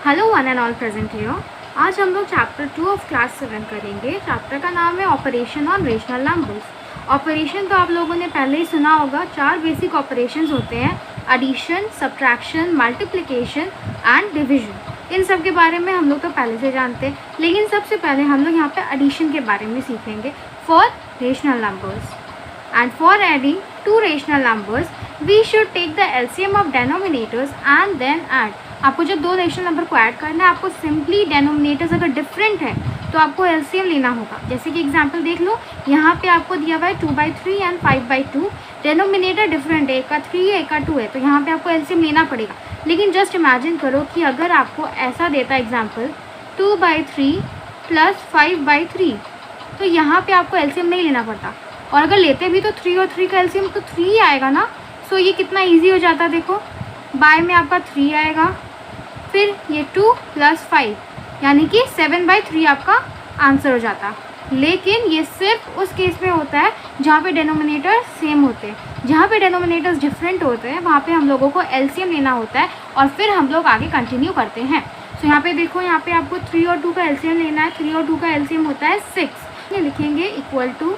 Hello one and all present here. आज हम लोग चैप्टर 2 ऑफ क्लास 7 करेंगे। चैप्टर का नाम है operation on rational numbers. Operation तो आप लोगों ने पहले ही सुना होगा। 4 बेसिक ऑपरेशंस होते हैं, addition, subtraction, multiplication and division. इन सब के बारे में हम लोग तो पहले से जानते हैं, लेकिन सबसे पहले हम लोग यहाँ पे एडिशन के बारे में सीखेंगे for rational numbers. And for adding two rational numbers, we should take the LCM of denominators and then add. आपको जब दो रेशनल नंबर को ऐड करना है, आपको सिंपली डेनोमिनेटर्स अगर डिफरेंट है तो आपको LCM लेना होगा। जैसे कि एग्जांपल देख लो, यहाँ पे आपको दिया हुआ है 2/3 एंड 5/2। डेनोमिनेटर डिफरेंट है, एक का 3 है, एक का 2 है, तो यहाँ पे आपको LCM लेना पड़ेगा। लेकिन जस्ट इमेजिन करो कि अगर आपको ऐसा देता एग्जाम्पल 2/3 प्लस 5/3, तो यहाँ पे आपको LCM नहीं लेना पड़ता। और अगर लेते भी तो 3 और 3 का LCM तो 3 ही आएगा ना। सो ये कितना इजी हो जाता है, देखो बाय में आपका 3 आएगा, फिर ये 2 प्लस 5 यानी कि 7/3 आपका आंसर हो जाता। लेकिन ये सिर्फ उस केस में होता है जहाँ पे डेनोमिनेटर सेम होते हैं। जहाँ पे डेनोमिनेटर्स डिफरेंट होते हैं वहाँ पे हम लोगों को LCM लेना होता है और फिर हम लोग आगे कंटिन्यू करते हैं। सो यहाँ पे देखो, यहाँ पे आपको 3 और 2 का LCM लेना है। 3 और 2 का LCM होता है 6। ये लिखेंगे इक्वल टू,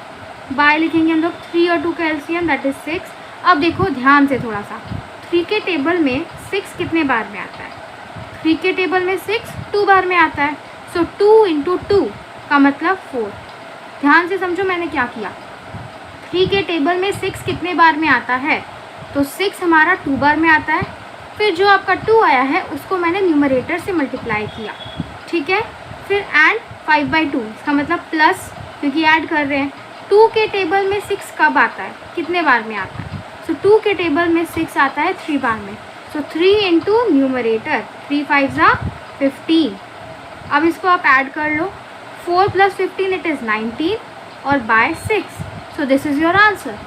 बाय लिखेंगे हम लोग 3 और 2 का LCM दैट इज 6। अब देखो ध्यान से थोड़ा सा, 3 के टेबल में 6 कितने बार में आता है? 3 के टेबल में 6 2 बार में आता है। सो 2 × 2 का मतलब 4। ध्यान से समझो मैंने क्या किया। 3 के टेबल में 6 कितने बार में आता है? तो 6 हमारा 2 बार में आता है। फिर जो आपका 2 आया है उसको मैंने न्यूमरेटर से मल्टीप्लाई किया, ठीक है। फिर एंड 5/2, इसका मतलब प्लस, क्योंकि ऐड कर रहे हैं। 2 के टेबल में 6 कब आता है, कितने बार में आता है? सो 2 के टेबल में 6 आता है 3 बार में। सो 3 × न्यूमरेटर, 3 5 15। अब इसको आप ऐड कर लो, 4 + 15 इट इज़ 19 और by 6। So this is your answer.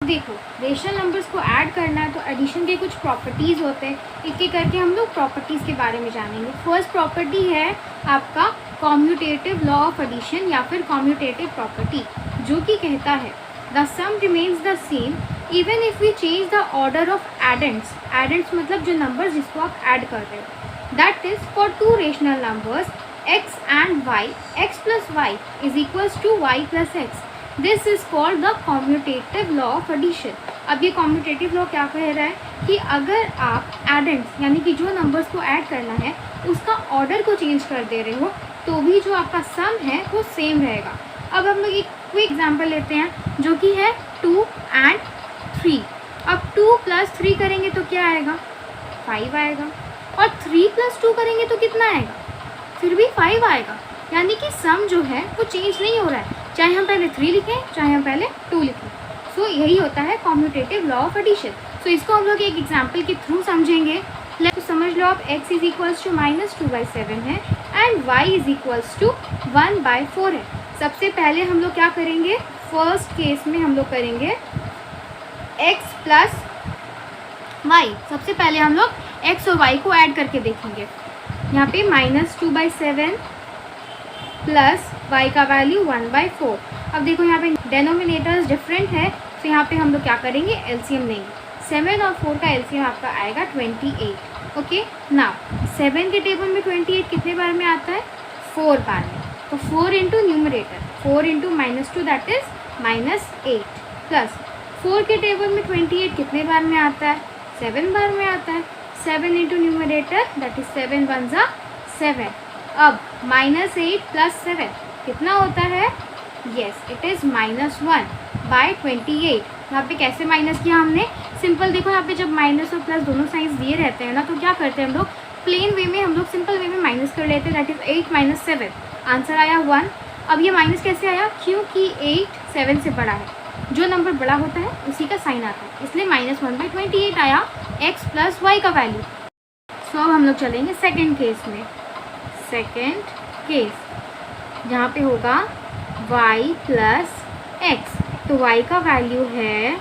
देखो, रेशनल नंबर्स को ऐड करना है तो एडिशन के कुछ प्रॉपर्टीज़ होते हैं। एक एक करके हम लोग प्रॉपर्टीज़ के बारे में जानेंगे। फर्स्ट प्रॉपर्टी है आपका कॉम्यूटेटिव लॉ ऑफ एडिशन या फिर कॉम्यूटेटिव प्रॉपर्टी, जो कि कहता है the sum remains the same even if we change the order of addends. Addends मतलब जो नंबर्स जिसको आप ऐड कर रहे हो। That is for 2 rational numbers x and y, x + y is equals to y + x. This is called the commutative law of addition. अब ये commutative law क्या कह रहा है कि अगर आप एडेंट्स यानी कि जो नंबर्स को ऐड करना है उसका ऑर्डर को चेंज कर दे रहे हो तो भी जो आपका सम है वो सेम रहेगा। अब हम लोग एक क्विक एग्जांपल लेते हैं जो कि है 2 और 3। अब 2 + 3 करेंगे तो क्या आएगा? 5 आएगा। और 3 + 2 करेंगे तो कितना आएगा? फिर भी 5 आएगा। यानी कि सम जो है वो चेंज नहीं हो रहा है, चाहे हम पहले 3 लिखें चाहे हम पहले 2 लिखें। सो यही होता है कॉम्यूटेटिव लॉ ऑफ एडिशन। सो इसको हम लोग एक एग्जांपल के थ्रू समझेंगे। तो समझ लो आप x इज इक्वल्स टू -2/7 है and y is equals to 1/4 है। सबसे पहले हम लोग क्या करेंगे? फर्स्ट केस में हम लोग करेंगे x + y। सबसे पहले हम लोग x और y को ऐड करके देखेंगे। यहाँ पे -2/7 प्लस y का वैल्यू 1/4। अब देखो यहाँ पे डेनोमिनेटर्स डिफरेंट है, तो यहाँ पे हम लोग क्या करेंगे? LCM लेंगे। 7 और 4 का LCM आपका आएगा 28। ओके ना, 7 के टेबल में 28 कितने बार में आता है? 4 बार में। तो 4 × न्यूमरेटर, 4 × -2 दैट इज -8 प्लस 4 के टेबल में 28 कितने बार में आता है? 7 बार में आता है। 7 × न्यूमरेटर दैट इज 7 1 7। अब -8 + 7 कितना होता है? Yes, it is -1/28। यहाँ पे कैसे माइनस किया हमने? सिंपल देखो, यहाँ पे जब माइनस और प्लस दोनों साइंस दिए रहते हैं ना, तो क्या करते हैं हम लोग? प्लेन वे में हम लोग सिंपल वे में माइनस कर लेते हैं। दैट इज़ 8 - 7, आंसर आया 1। अब ये माइनस कैसे आया? क्योंकि 8 7 से बड़ा है। जो नंबर बड़ा होता है उसी का साइन आता है, इसलिए -1/28 आया x + y का वैल्यू। सो अब हम लोग चलेंगे सेकेंड केस में। सेकेंड केस जहाँ पे होगा y + x, तो y का वैल्यू है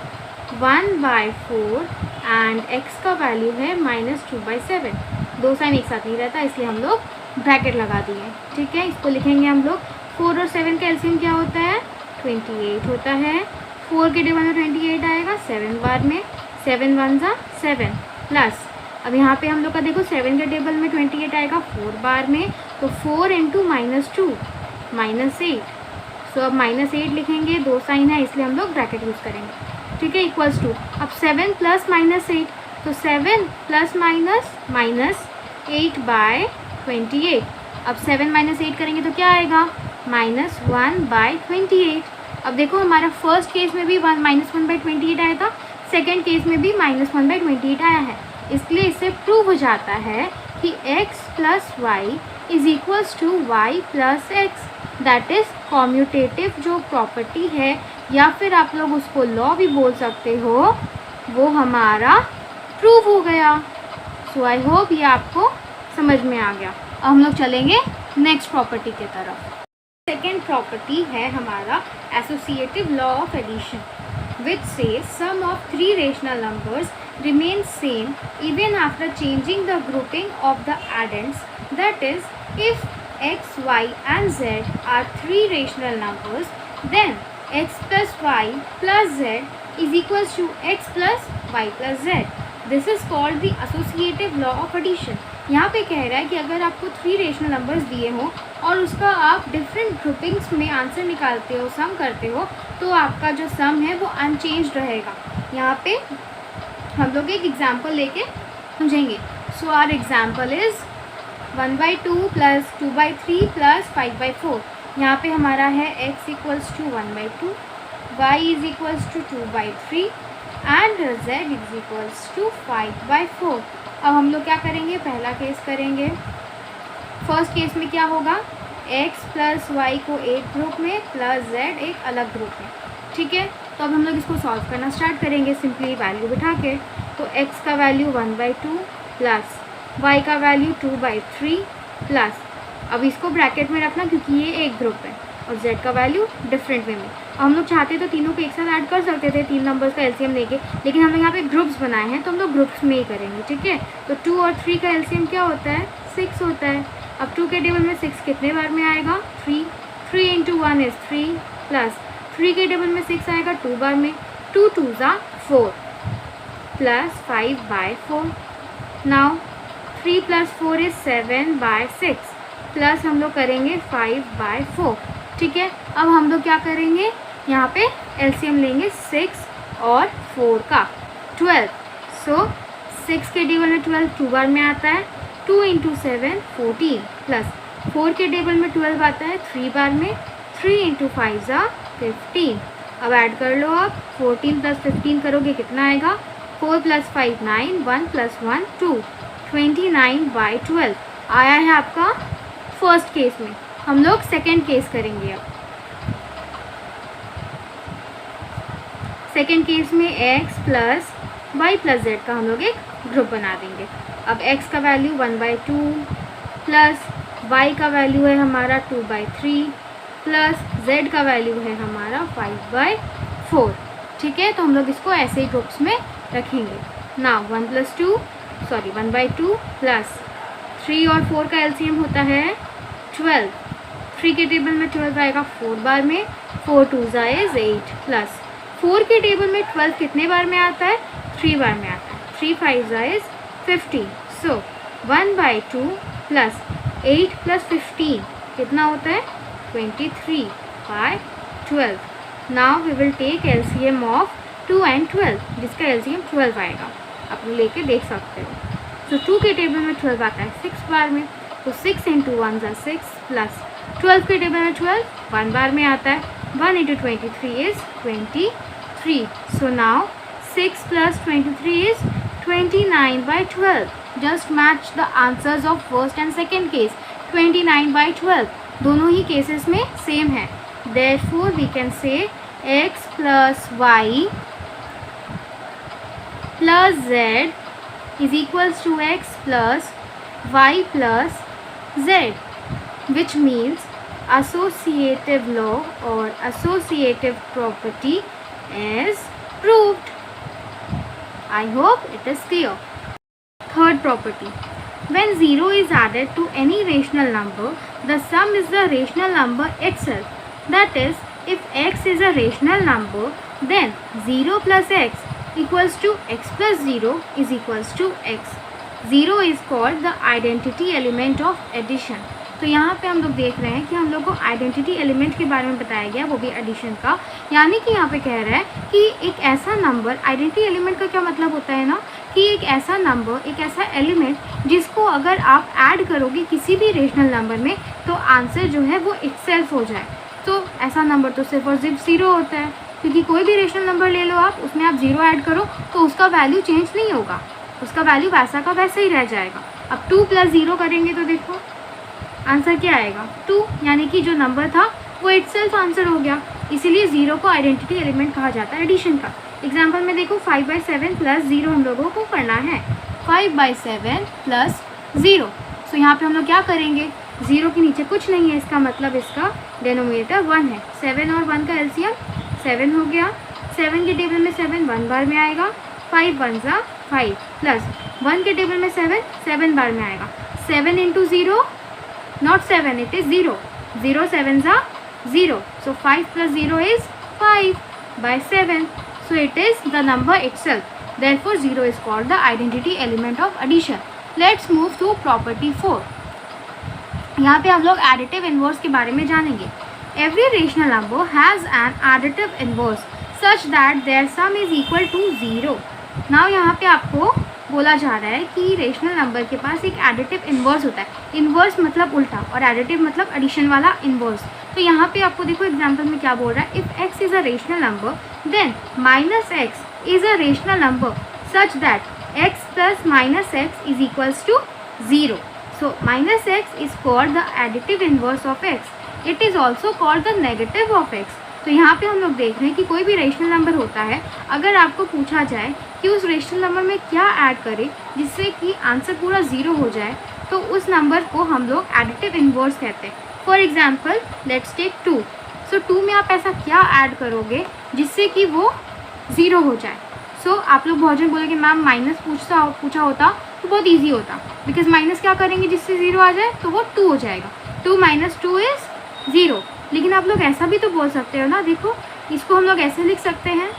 1/4 एंड x का वैल्यू है -2/7। दो साइन एक साथ नहीं रहता, इसलिए हम लोग ब्रैकेट लगा दिए, ठीक है। इसको लिखेंगे हम लोग। 4 और 7 का एलसीएम क्या होता है? 28 होता है। 4 के टेबल में 28 आएगा 7 बार में। 7 1 7 प्लस अब यहाँ पे हम लोग का देखो 7 के टेबल में 28 आएगा 4 बार में, तो 4 इंटू -2 -8। सो अब -8 लिखेंगे, 2 साइन है इसलिए हम लोग ब्रैकेट यूज़ करेंगे, ठीक है, इक्वल्स टू अब 7 प्लस -8, तो 7 प्लस -8/28। अब 7 - 8 करेंगे तो क्या आएगा, -1/28। अब देखो हमारा फर्स्ट केस में भी -1/28 आया था, सेकेंड केस में भी -1/28 आया है, इसलिए इससे प्रूव हो जाता है कि x + y = y + x। That is commutative जो प्रॉपर्टी है, या फिर आप लोग उसको लॉ भी बोल सकते हो, वो हमारा प्रूव हो गया। सो आई होप ये आपको समझ में आ गया। अब हम लोग चलेंगे नेक्स्ट प्रॉपर्टी की तरफ। सेकेंड प्रॉपर्टी है हमारा associative law of addition, which says sum of 3 rational numbers remains same even after changing the grouping of the addends. That is, if x, y and z are 3 rational numbers, then x plus y plus z is equals to x plus y plus z. This is called the associative law of addition. यहाँ पे कह रहा है कि अगर आपको 3 rational numbers दिए हों और उसका आप डिफरेंट ग्रुपिंग्स में आंसर निकालते हो, सम करते हो, तो आपका जो सम है वो अनचेंज्ड रहेगा। यहाँ पे हम लोग एक एग्जांपल लेके समझेंगे। So our example is 1/2 + 2/3 + 5/4। यहाँ पे हमारा है x = 1/2, y = 2/3 एंड z = 5/4। अब हम लोग क्या करेंगे, पहला केस करेंगे। फर्स्ट केस में क्या होगा, x + y को एक ग्रुप में प्लस z एक अलग ग्रुप में, ठीक है। तो अब हम लोग इसको सॉल्व करना स्टार्ट करेंगे सिंपली वैल्यू बिठा के। तो x का वैल्यू 1/2 प्लस y का वैल्यू 2/3 प्लस, अब इसको ब्रैकेट में रखना क्योंकि ये एक ग्रुप है, और z का वैल्यू डिफरेंट वे में। हम लोग चाहते तो तीनों को एक साथ ऐड कर सकते थे 3 नंबर्स का एलसीएम लेके, लेकिन हम लोग यहाँ पे ग्रुप्स बनाए हैं तो हम लोग ग्रुप्स में ही करेंगे, ठीक है। तो 2 और 3 का एलसीएम क्या होता है, 6 होता है। अब 2 के टेबल में 6 कितने बार में आएगा, 3। 3 × 1 = 3 प्लस 3 के टेबल में 6 आएगा 2 बार में, 2 × 2 = 4 प्लस 5/4। नाउ 3 + 4 = 7/6 प्लस हम लोग करेंगे 5/4, ठीक है। अब हम लोग क्या करेंगे, यहाँ पे एलसीएम लेंगे 6 और 4 का 12। सो 6 के टेबल में 12 2 बार में आता है, 2 × 7 14 प्लस 4 के टेबल में 12 आता है 3 बार में, 3 × 5 = 15। अब ऐड कर लो, आप 14 + 15 करोगे कितना आएगा, 4 + 5 9, 1 + 1 2, 29/12 आया है आपका फर्स्ट केस में। हम लोग सेकेंड केस करेंगे। अब सेकेंड केस में x + y + z का हम लोग एक ग्रुप बना देंगे। अब x का वैल्यू 1/2 प्लस y का वैल्यू है हमारा 2/3 प्लस z का वैल्यू है हमारा 5/4, ठीक है। तो हम लोग इसको ऐसे ही ग्रुप्स में रखेंगे ना। 1/2 प्लस 3 और 4 का एलसीएम होता है 12। 3 के टेबल में 12 आएगा 4 बार में, 4 × 2 = 8 प्लस 4 के टेबल में 12 कितने बार में आता है, 3 बार में आता है, 3 × 5 = 15। सो 1/2 प्लस 8 + 15 कितना होता है, 23/12। Now we will take LCM of 2 and 12, जिसका एलसीएम 12 आएगा। आप लेके देख सकते हो। सो 2 के टेबल में 12 आता है 6 बार में, तो 6 × 1 = 6 प्लस 12 के टेबल में 12 1 बार में आता है, 1 × 23 = 23। So now 6 + 23 is 29/12. Just match the answers of first and second case. 29/12 दोनों ही केसेस में सेम है। Therefore we can say x + y + z is equals to x + y + z, which means associative law or associative property is proved. I hope it is clear. Third property. When 0 is added to any rational number, the sum is the rational number itself. That is, if x is a rational number, then 0 + x equals to x + 0 is equals to x. Zero is called the identity element of addition. तो यहाँ पे हम लोग देख रहे हैं कि हम लोग को आइडेंटिटी एलिमेंट के बारे में बताया गया, वो भी एडिशन का। यानी कि यहाँ पे कह रहा है कि एक ऐसा नंबर, आइडेंटिटी एलिमेंट का क्या मतलब होता है ना, कि एक ऐसा नंबर, एक ऐसा एलिमेंट जिसको अगर आप ऐड करोगे किसी भी रेशनल नंबर में तो आंसर जो है वो इटसेल्फ हो जाए। तो ऐसा नंबर तो सिर्फ और सिर्फ ज़ीरो होता है, क्योंकि कोई भी रेशनल नंबर ले लो आप, उसमें आप ज़ीरो ऐड करो तो उसका वैल्यू चेंज नहीं होगा, उसका वैल्यू वैसा का वैसा ही रह जाएगा। अब 2 + 0 करेंगे तो देखो आंसर क्या आएगा 2, यानी कि जो नंबर था वो इटसेल्फ आंसर हो गया। इसीलिए ज़ीरो को आइडेंटिटी एलिमेंट कहा जाता है एडिशन का। एग्जाम्पल में देखो 5/7 + 0 हम लोगों को करना है, 5/7 + 0। सो यहाँ पे हम लोग क्या करेंगे, 0 के नीचे कुछ नहीं है, इसका मतलब इसका डिनोमिनेटर 1 है। 7 और 1 का एलसीएम 7 हो गया। 7 के टेबल में 7 1 बार में आएगा, 5 1 = 5 प्लस 1 के टेबल में 7 7 बार में आएगा। 7 × 0 not 7, it is 0. 0 7s are 0. So 5 + 0 is 5/7. So it is the number itself. Therefore 0 is called the identity element of addition. Let's move to property 4. यहाँ पे हम लोग additive inverse के बारे में जानेंगे। Every rational number has an additive inverse such that their sum is equal to 0. Now यहाँ पे आपको बोला जा रहा है कि रेशनल नंबर के पास एक एडिटिव इन्वर्स होता है। इन्वर्स मतलब उल्टा और एडिटिव मतलब एडिशन वाला इन्वर्स। तो यहाँ पे आपको देखो एग्जांपल में क्या बोल रहा है, if x is a rational number then -x is a rational number such that x + -x is equals to 0। So -x is called the additive inverse of x। It is also called the negative of x। तो यहाँ पे हम लोग देख रहे हैं कि कोई भी रेशनल नंबर होता है, अगर आपको पूछा जाए कि उस रेशनल नंबर में क्या ऐड करें जिससे कि आंसर पूरा 0 हो जाए, तो उस नंबर को हम लोग एडिटिव इन्वर्स कहते हैं। For example let's take 2। So 2 में आप ऐसा क्या ऐड करोगे जिससे कि वो 0 हो जाए। सो आप लोग बहुत जन बोलोगे मैम माइनस पूछा होता तो बहुत ईजी होता, बिकॉज माइनस क्या करेंगे जिससे 0 आ जाए, तो वो 2 हो जाएगा। 2 - 2 इज़ 0। लेकिन आप लोग ऐसा भी तो बोल सकते हो ना, देखो इसको हम लोग ऐसे लिख सकते हैं,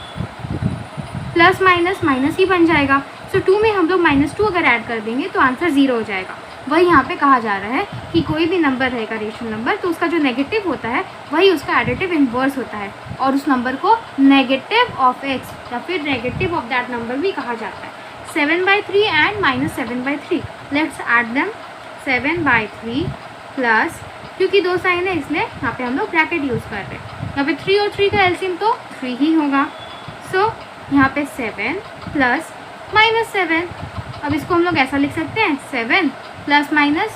प्लस माइनस माइनस ही बन जाएगा। सो 2 में हम लोग -2 अगर ऐड कर देंगे तो आंसर 0 हो जाएगा। वही यहाँ पे कहा जा रहा है कि कोई भी नंबर रहेगा रेशनल नंबर, तो उसका जो नेगेटिव होता है वही उसका एडिटिव इन्वर्स होता है, और उस नंबर को नेगेटिव ऑफ x या फिर नेगेटिव ऑफ दैट नंबर भी कहा जाता है। 7/3 and -7/3, let's add them. 7/3 plus, क्योंकि 2 साइन है इसलिए यहाँ पे हम लोग ब्रैकेट यूज़ कर रहे हैं। यहाँ पे 3 और 3 का एलसीएम तो 3 ही होगा। सो यहाँ पे 7 प्लस -7, अब इसको हम लोग ऐसा लिख सकते हैं 7 ±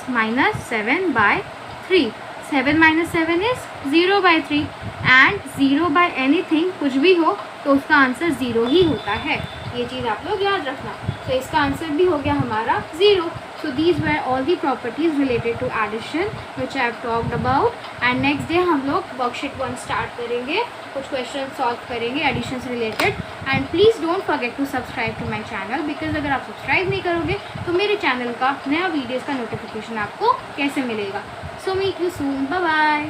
-7/3। 7 - 7 इज़ 0/3 एंड 0/anything कुछ भी हो तो उसका आंसर 0 ही होता है। ये चीज़ आप लोग याद रखना। तो इसका आंसर भी हो गया हमारा 0। So these were all the properties related to addition which I have talked about. And next day हम लोग worksheet 1 start करेंगे, कुछ questions solve करेंगे addition से related. And please don't forget to subscribe to my channel, because अगर आप subscribe नहीं करोगे तो मेरे channel का नया videos का notification आपको कैसे मिलेगा। So meet you soon. Bye bye.